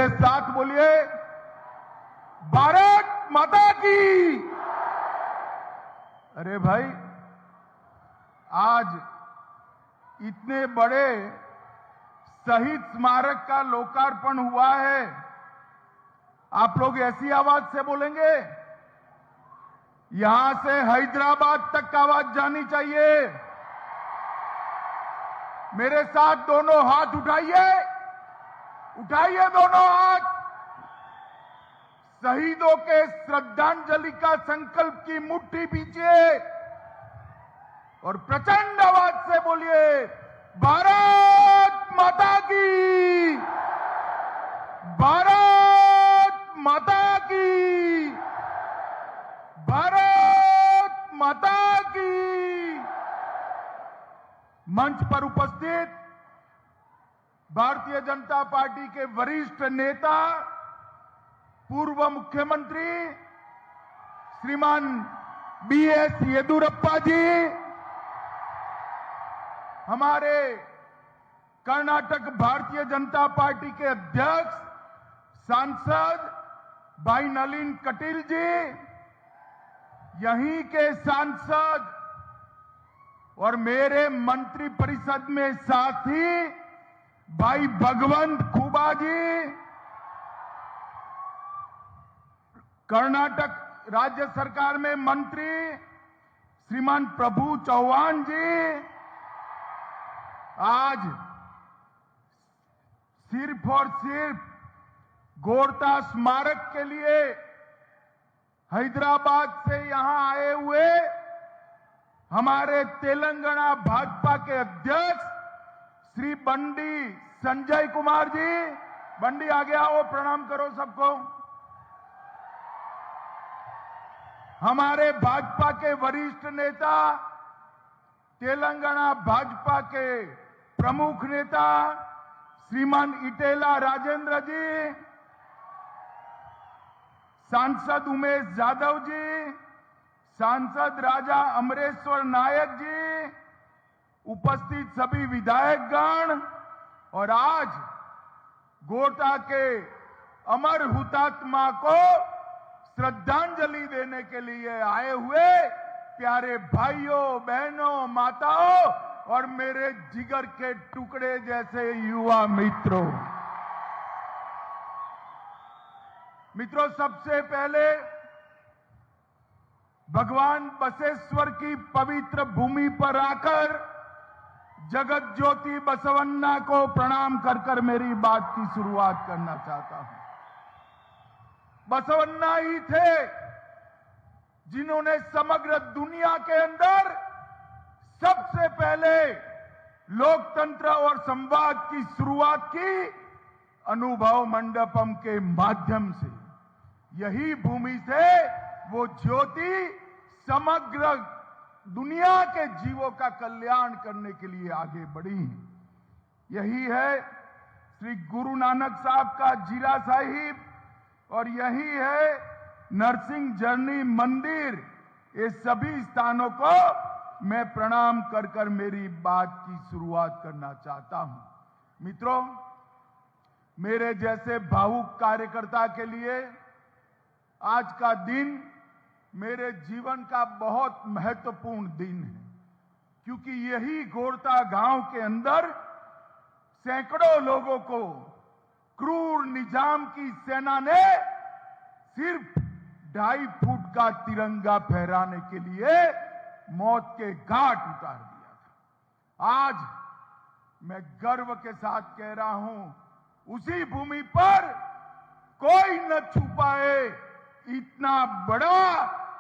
मेरे साथ बोलिए, भारत माता की। अरे भाई, आज इतने बड़े शहीद स्मारक का लोकार्पण हुआ है, आप लोग ऐसी आवाज से बोलेंगे? यहां से हैदराबाद तक आवाज जानी चाहिए। मेरे साथ दोनों हाथ उठाइए, उठाइए दोनों हाथ। शहीदों के श्रद्धांजलि का संकल्प की मुट्ठी पीछे और प्रचंड आवाज से बोलिए, भारत माता की, भारत माता की, भारत माता की। मंच पर उपस्थित भारतीय जनता पार्टी के वरिष्ठ नेता, पूर्व मुख्यमंत्री श्रीमान बीएस येदियुरप्पा जी, हमारे कर्नाटक भारतीय जनता पार्टी के अध्यक्ष सांसद भाई नलिन कटील जी, यहीं के सांसद और मेरे मंत्री परिषद में साथी भाई भगवंत खुबा जी, कर्नाटक राज्य सरकार में मंत्री श्रीमान प्रभु चौहान जी, आज सिर्फ और सिर्फ गोरता स्मारक के लिए हैदराबाद से यहां आए हुए हमारे तेलंगाना भाजपा के अध्यक्ष श्री बंडी संजय कुमार जी, बंडी आगे आओ, प्रणाम करो सबको। हमारे भाजपा के वरिष्ठ नेता, तेलंगाना भाजपा के प्रमुख नेता श्रीमान इटेला राजेंद्र जी, सांसद उमेश यादव जी, सांसद राजा अमरेश्वर नायक जी, उपस्थित सभी विधायकगण और आज गोरता के अमर हुतात्मा को श्रद्धांजलि देने के लिए आए हुए प्यारे भाइयों, बहनों, माताओं और मेरे जिगर के टुकड़े जैसे युवा मित्रों, सबसे पहले भगवान बसवेश्वर की पवित्र भूमि पर आकर जगत ज्योति बसवन्ना को प्रणाम कर कर मेरी बात की शुरुआत करना चाहता हूं। बसवन्ना ही थे जिन्होंने समग्र दुनिया के अंदर सबसे पहले लोकतंत्र और संवाद की शुरुआत की, अनुभव मंडपम के माध्यम से। यही भूमि से वो ज्योति समग्र दुनिया के जीवों का कल्याण करने के लिए आगे बढ़ी। यही है श्री गुरु नानक साहब का जीरा साहिब और यही है नरसिंह जर्नी मंदिर। ये सभी स्थानों को मैं प्रणाम कर कर मेरी बात की शुरुआत करना चाहता हूं। मित्रों, मेरे जैसे भावुक कार्यकर्ता के लिए आज का दिन मेरे जीवन का बहुत महत्वपूर्ण दिन है, क्योंकि यही गोरता गांव के अंदर सैकड़ों लोगों को क्रूर निजाम की सेना ने सिर्फ 2.5 फुट का तिरंगा फहराने के लिए मौत के घाट उतार दिया था। आज मैं गर्व के साथ कह रहा हूं, उसी भूमि पर कोई न छू पाए इतना बड़ा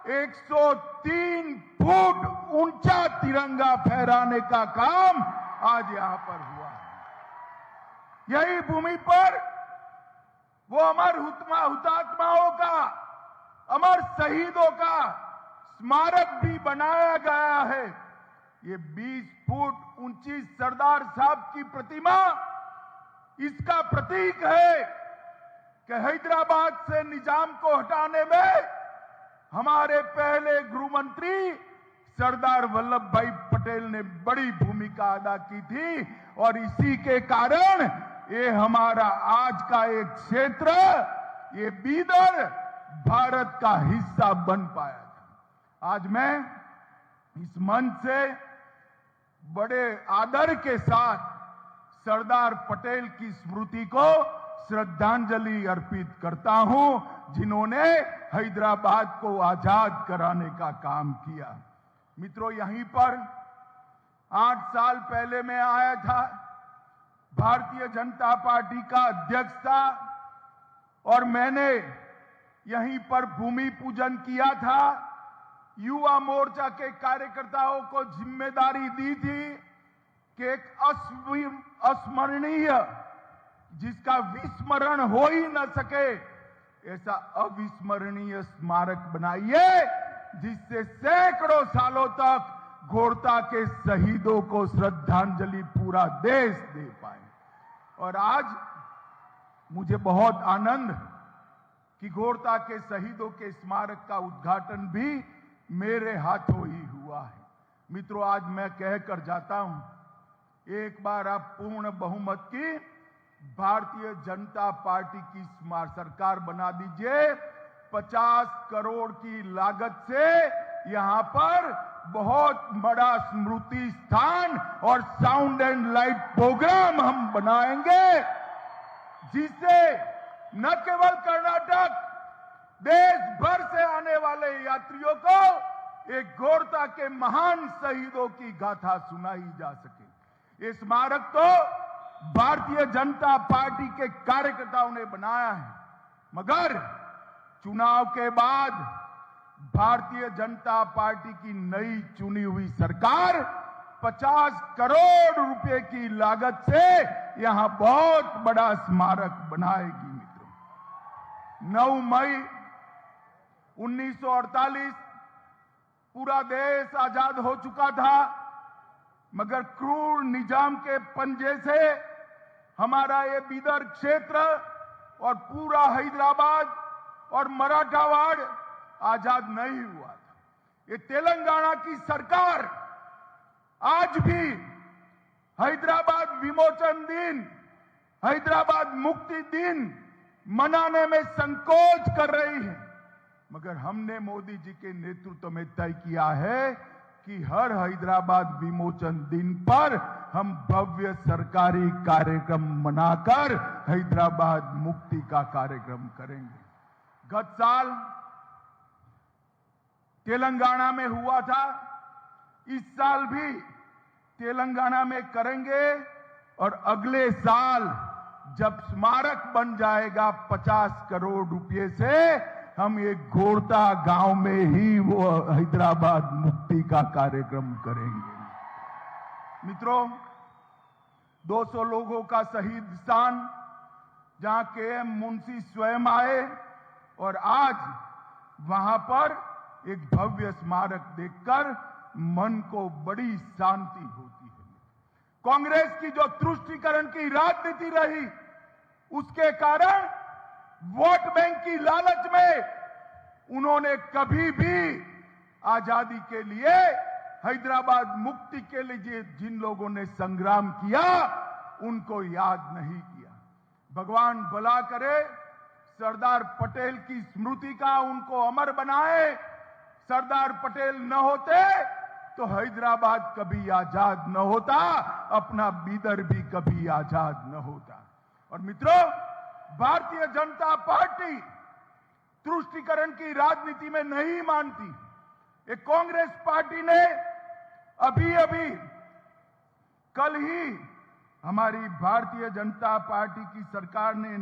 103 फुट ऊंचा तिरंगा फहराने का काम आज यहां पर हुआ है। यही भूमि पर वो अमर हुतात्माओं का, अमर शहीदों का स्मारक भी बनाया गया है। ये 20 फुट ऊंची सरदार साहब की प्रतिमा इसका प्रतीक है कि हैदराबाद से निजाम को हटाने में हमारे पहले गृह मंत्री सरदार वल्लभ भाई पटेल ने बड़ी भूमिका अदा की थी और इसी के कारण ये हमारा आज का एक क्षेत्र, ये बीदर भारत का हिस्सा बन पाया था। आज मैं इस मंच से बड़े आदर के साथ सरदार पटेल की स्मृति को श्रद्धांजलि अर्पित करता हूं, जिन्होंने हैदराबाद को आजाद कराने का काम किया। मित्रों, यहीं पर 8 साल पहले मैं आया था, भारतीय जनता पार्टी का अध्यक्ष था और मैंने यहीं पर भूमि पूजन किया था। युवा मोर्चा के कार्यकर्ताओं को जिम्मेदारी दी थी कि एक अस्मरणीय, जिसका विस्मरण हो ही न सके, ऐसा अविस्मरणीय स्मारक बनाइए जिससे सैकड़ों सालों तक घोरता के शहीदों को श्रद्धांजलि पूरा देश दे पाए। और आज मुझे बहुत आनंद कि घोरता के शहीदों के स्मारक का उद्घाटन भी मेरे हाथों ही हुआ है। मित्रों, आज मैं कहकर जाता हूं, एक बार आप पूर्ण बहुमत की भारतीय जनता पार्टी की सरकार बना दीजिए। 50 करोड़ की लागत से यहां पर बहुत बड़ा स्मृति स्थान और साउंड एंड लाइट प्रोग्राम हम बनाएंगे, जिससे न केवल कर्नाटक, देश भर से आने वाले यात्रियों को एक घोरता के महान शहीदों की गाथा सुनाई जा सके। ये स्मारक तो भारतीय जनता पार्टी के कार्यकर्ताओं ने बनाया है, मगर चुनाव के बाद भारतीय जनता पार्टी की नई चुनी हुई सरकार 50 करोड़ रुपए की लागत से यहां बहुत बड़ा स्मारक बनाएगी। मित्रों, 9 मई 1948 पूरा देश आजाद हो चुका था, मगर क्रूर निजाम के पंजे से हमारा ये बीदर क्षेत्र और पूरा हैदराबाद और मराठावाड़ आजाद नहीं हुआ था। ये तेलंगाना की सरकार आज भी हैदराबाद विमोचन दिन, हैदराबाद मुक्ति दिन मनाने में संकोच कर रही है, मगर हमने मोदी जी के नेतृत्व में तय किया है कि हर हैदराबाद विमोचन दिन पर हम भव्य सरकारी कार्यक्रम मनाकर हैदराबाद मुक्ति का कार्यक्रम करेंगे। गत साल तेलंगाना में हुआ था, इस साल भी तेलंगाना में करेंगे और अगले साल जब स्मारक बन जाएगा 50 करोड़ रुपए से, हम एक घोरता गांव में ही वो हैदराबाद मुक्ति का कार्यक्रम करेंगे। मित्रों, 200 लोगों का शहीद स्थान, जहां के मुंशी स्वयं आए और आज वहां पर एक भव्य स्मारक देखकर मन को बड़ी शांति होती है। कांग्रेस की जो तुष्टीकरण की राजनीति रही, उसके कारण वोट बैंक की लालच में उन्होंने कभी भी आजादी के लिए, हैदराबाद मुक्ति के लिए जिन लोगों ने संग्राम किया, उनको याद नहीं किया। भगवान भला करे, सरदार पटेल की स्मृति का उनको अमर बनाए। सरदार पटेल न होते तो हैदराबाद कभी आजाद न होता, अपना बीदर भी कभी आजाद न होता। और मित्रों, भारतीय जनता पार्टी तुष्टीकरण की राजनीति में नहीं मानती। एक कांग्रेस पार्टी ने अभी कल ही हमारी भारतीय जनता पार्टी की सरकार ने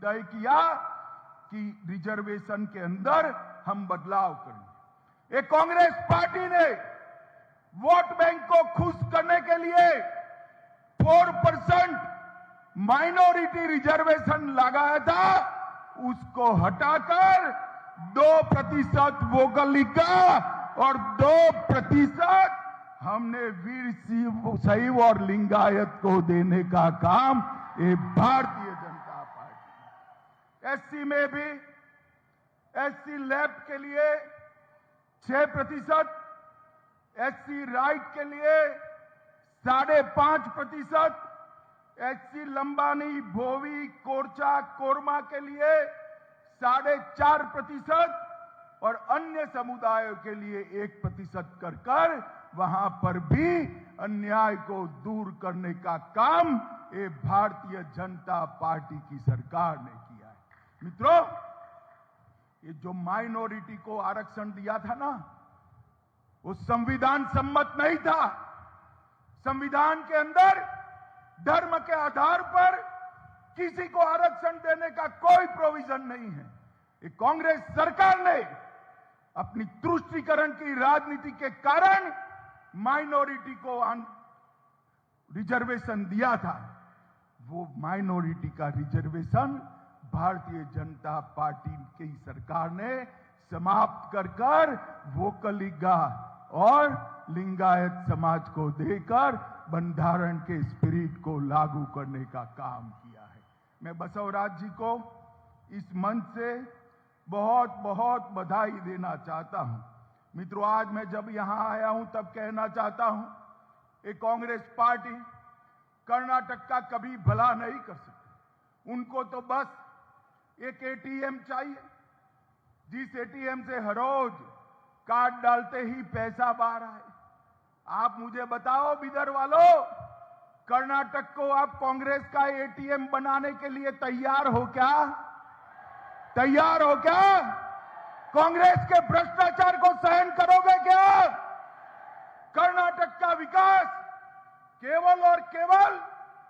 तय किया कि रिजर्वेशन के अंदर हम बदलाव करेंगे। एक कांग्रेस पार्टी ने वोट बैंक को खुश करने के लिए 4% माइनॉरिटी रिजर्वेशन लगाया था, उसको हटाकर 2% वोकलिका और 2% हमने वीर शैव और लिंगायत को देने का काम ये भारतीय जनता पार्टी। एससी में भी एससी लैब के लिए 6%, एससी राइट के लिए 5.5%, एचसी लंबानी, भोवी, कोरचा, कोरमा के लिए 4.5% और अन्य समुदायों के लिए 1% कर वहां पर भी अन्याय को दूर करने का काम ये भारतीय जनता पार्टी की सरकार ने किया है। मित्रों, ये जो माइनॉरिटी को आरक्षण दिया था ना, वो संविधान सम्मत नहीं था। संविधान के अंदर धर्म के आधार पर किसी को आरक्षण देने का कोई प्रोविजन नहीं है। ये कांग्रेस सरकार ने अपनी तुष्टीकरण की राजनीति के कारण माइनॉरिटी को रिजर्वेशन दिया था। वो माइनॉरिटी का रिजर्वेशन भारतीय जनता पार्टी की सरकार ने समाप्त कर वोकलिगा और लिंगायत समाज को देकर बंधारण के स्पिरिट को लागू करने का काम किया है। मैं बसवराज जी को इस मंच से बहुत बहुत बधाई देना चाहता हूं। मित्रों, आज मैं जब यहां आया हूं तब कहना चाहता हूं, ये कांग्रेस पार्टी कर्नाटक का कभी भला नहीं कर सकती। उनको तो बस एक एटीएम चाहिए, जिस एटीएम से हर रोज कार्ड डालते ही पैसा बाहर आए। आप मुझे बताओ बिदर वालों, कर्नाटक को आप कांग्रेस का एटीएम बनाने के लिए तैयार हो क्या? तैयार हो क्या? कांग्रेस के भ्रष्टाचार को सहन करोगे क्या? कर्नाटक का विकास केवल और केवल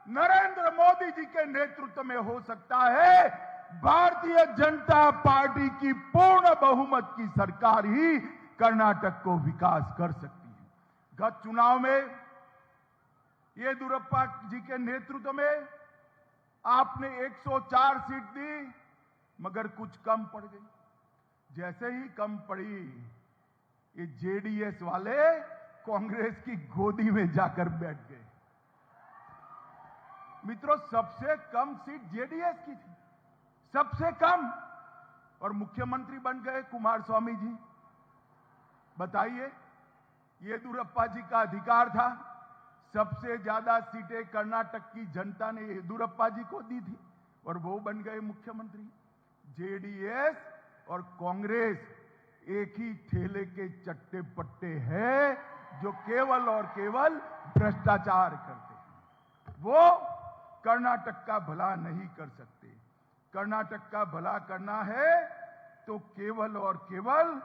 नरेंद्र मोदी जी के नेतृत्व में हो सकता है। भारतीय जनता पार्टी की पूर्ण बहुमत की सरकार ही कर्नाटक को विकास कर सकती है। गत चुनाव में येदियुरप्पा जी के नेतृत्व में आपने 104 सीट दी, मगर कुछ कम पड़ गई। जैसे ही कम पड़ी, ये जेडीएस वाले कांग्रेस की गोदी में जाकर बैठ गए। मित्रों, सबसे कम सीट जेडीएस की थी, सबसे कम, और मुख्यमंत्री बन गए कुमारस्वामी जी। बताइए, येदियुरप्पा जी का अधिकार था। सबसे ज्यादा सीटें कर्नाटक की जनता ने येदियुरप्पा जी को दी थी और वो बन गए मुख्यमंत्री। जेडीएस और कांग्रेस एक ही ठेले के चट्टे पट्टे हैं, जो केवल और केवल भ्रष्टाचार करते हैं। वो कर्नाटक का भला नहीं कर सकते। कर्नाटक का भला करना है तो केवल और केवल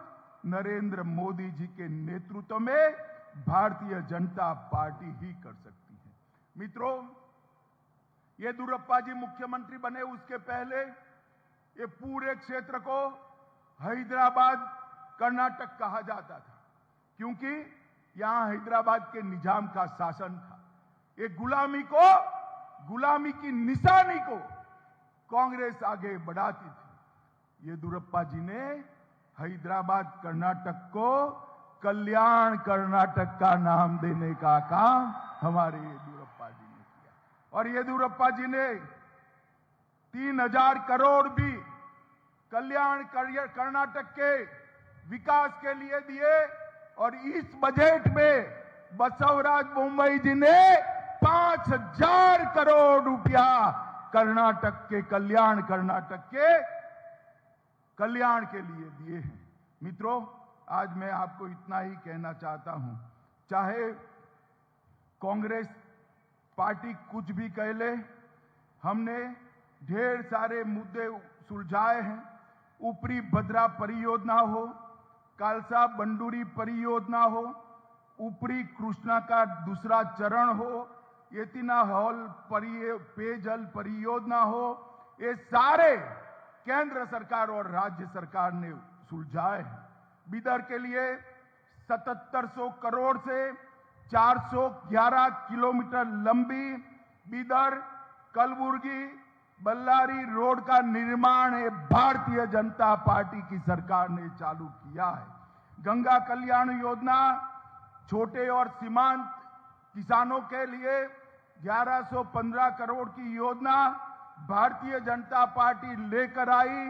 नरेंद्र मोदी जी के नेतृत्व में भारतीय जनता पार्टी ही कर सकती है। मित्रों, येदियुरप्पा जी मुख्यमंत्री बने उसके पहले ये पूरे क्षेत्र को हैदराबाद कर्नाटक कहा जाता था, क्योंकि यहां हैदराबाद के निजाम का शासन था। ये गुलामी की निशानी को कांग्रेस आगे बढ़ाती थी। येदियुरप्पा जी ने हैदराबाद कर्नाटक को कल्याण कर्नाटक का नाम देने का काम हमारे येदियुरप्पा जी ने किया। और येदियुरप्पा जी ने 3000 करोड़ भी कल्याण कर्नाटक के विकास के लिए दिए। और इस बजट में बसवराज बोम्मई जी ने 5000 करोड़ रुपया कर्नाटक के कर्नाटक के कल्याण के लिए दिए हैं। मित्रों, आज मैं आपको इतना ही कहना चाहता हूं, चाहे कांग्रेस पार्टी कुछ भी कह ले, हमने ढेर सारे मुद्दे सुलझाए हैं। ऊपरी भद्रा परियोजना हो, कालसा बंडूरी परियोजना हो, ऊपरी कृष्णा का दूसरा चरण हो, येतिना हॉल पेयजल परियोजना हो, ये सारे केंद्र सरकार और राज्य सरकार ने सुलझाए हैं। बिदर के लिए 7700 करोड़ से 411 किलोमीटर लंबी बिदर कलबुर्गी बल्लारी रोड का निर्माण भारतीय जनता पार्टी की सरकार ने चालू किया है। गंगा कल्याण योजना छोटे और सीमांत किसानों के लिए 1115 करोड़ की योजना भारतीय जनता पार्टी लेकर आई।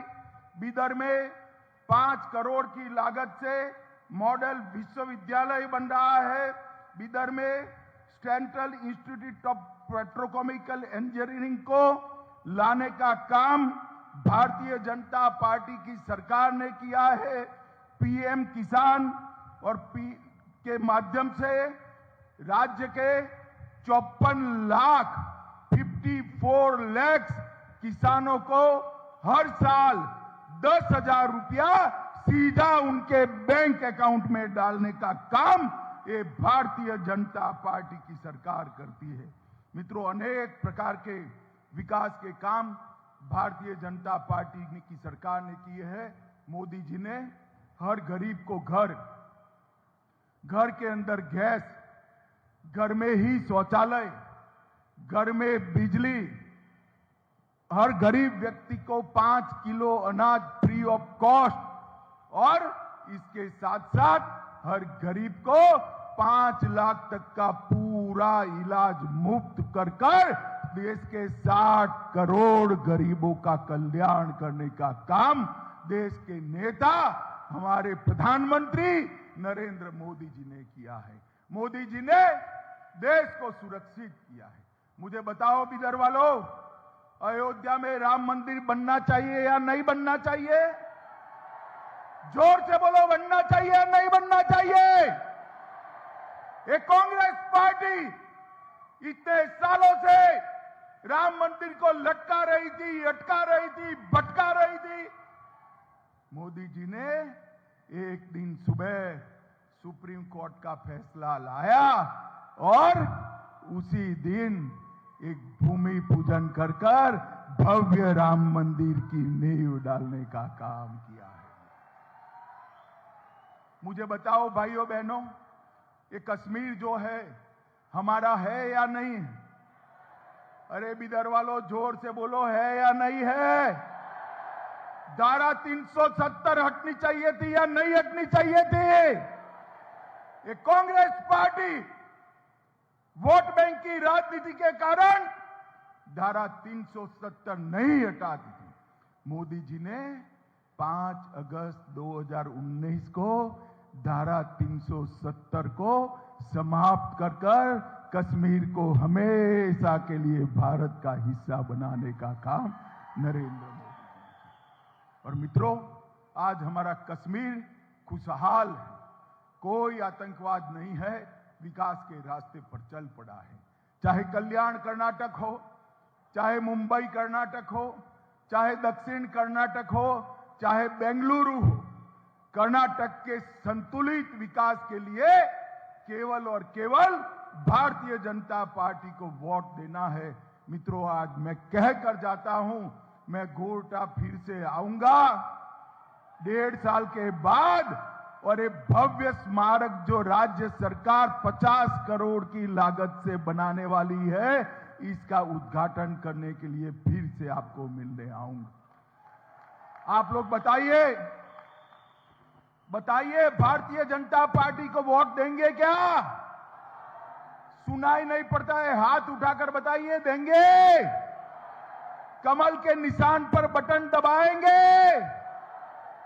बिदर में 5 करोड़ की लागत से मॉडल विश्वविद्यालय बन रहा है। बिदर में central institute of petrochemical engineering को लाने का काम भारतीय जनता पार्टी की सरकार ने किया है। पीएम किसान और के माध्यम से राज्य के 54 लाख किसानों को हर साल 10,000 रुपया सीधा उनके बैंक अकाउंट में डालने का काम ये भारतीय जनता पार्टी की सरकार करती है। मित्रों, अनेक प्रकार के विकास के काम भारतीय जनता पार्टी की सरकार ने किए हैं। मोदी जी ने हर गरीब को घर के अंदर गैस, घर में ही शौचालय, घर में बिजली, हर गरीब व्यक्ति को 5 किलो अनाज फ्री ऑफ कॉस्ट और इसके साथ साथ हर गरीब को 5 लाख तक का पूरा इलाज मुफ्त कर देश के 60 करोड़ गरीबों का कल्याण करने का काम देश के नेता हमारे प्रधानमंत्री नरेंद्र मोदी जी ने किया है। मोदी जी ने देश को सुरक्षित किया है। मुझे बताओ बिदर वालों, अयोध्या में राम मंदिर बनना चाहिए या नहीं बनना चाहिए? जोर से बोलो, बनना चाहिए या नहीं बनना चाहिए? ये कांग्रेस पार्टी इतने सालों से राम मंदिर को लटका रही थी, अटका रही थी, भटका रही थी। मोदी जी ने एक दिन सुबह सुप्रीम कोर्ट का फैसला लाया और उसी दिन एक भूमि पूजन कर भव्य राम मंदिर की नींव डालने का काम किया है। मुझे बताओ भाइयों बहनों, ये कश्मीर जो है हमारा है या नहीं है? अरे बिदर वालों, जोर से बोलो, है या नहीं है? धारा 370 हटनी चाहिए थी या नहीं हटनी चाहिए थी? ये कांग्रेस पार्टी वोट बैंक की राजनीति के कारण धारा 370 नहीं हटाती थी। मोदी जी ने 5 अगस्त 2019 को धारा 370 को समाप्त कर कश्मीर को हमेशा के लिए भारत का हिस्सा बनाने का काम नरेंद्र मोदी। और मित्रों, आज हमारा कश्मीर खुशहाल है, कोई आतंकवाद नहीं है, विकास के रास्ते पर चल पड़ा है। चाहे कल्याण कर्नाटक हो, चाहे मुंबई कर्नाटक हो, चाहे दक्षिण कर्नाटक हो, चाहे बेंगलुरु हो, कर्नाटक के संतुलित विकास के लिए केवल और केवल भारतीय जनता पार्टी को वोट देना है। मित्रों, आज मैं कह कर जाता हूं, मैं गोरटा फिर से आऊंगा 1.5 साल के बाद और एक भव्य स्मारक जो राज्य सरकार 50 करोड़ की लागत से बनाने वाली है, इसका उद्घाटन करने के लिए फिर से आपको मिलने आऊंगा। आप लोग बताइए, भारतीय जनता पार्टी को वोट देंगे क्या? सुनाई नहीं पड़ता है, हाथ उठाकर बताइए, देंगे? कमल के निशान पर बटन दबाएंगे?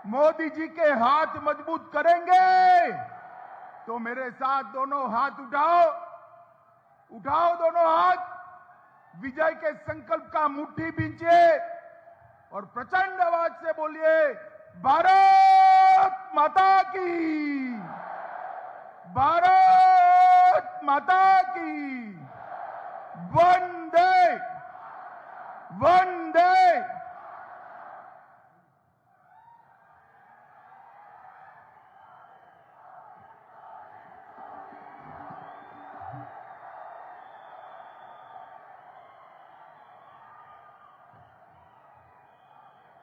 मोदी जी के हाथ मजबूत करेंगे? तो मेरे साथ दोनों हाथ उठाओ दोनों हाथ, विजय के संकल्प का मुट्ठी बींचिए और प्रचंड आवाज से बोलिए, भारत माता की, भारत माता की, वंदे वंदे।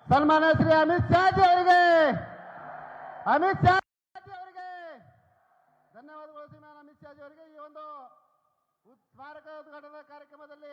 ಸನ್ಮಾನ್ಯ ಶ್ರೀ ಅಮಿತ್ ಶಾ ಜಿ ಅವರಿಗೆ ಧನ್ಯವಾದಗಳು. ಶ್ರೀಮಾನ್ ಅಮಿತ್ ಶಾ ಜಿ ಅವರಿಗೆ ಈ ಒಂದು ಸ್ಮಾರಕ ಉದ್ಘಾಟನಾ ಕಾರ್ಯಕ್ರಮದಲ್ಲಿ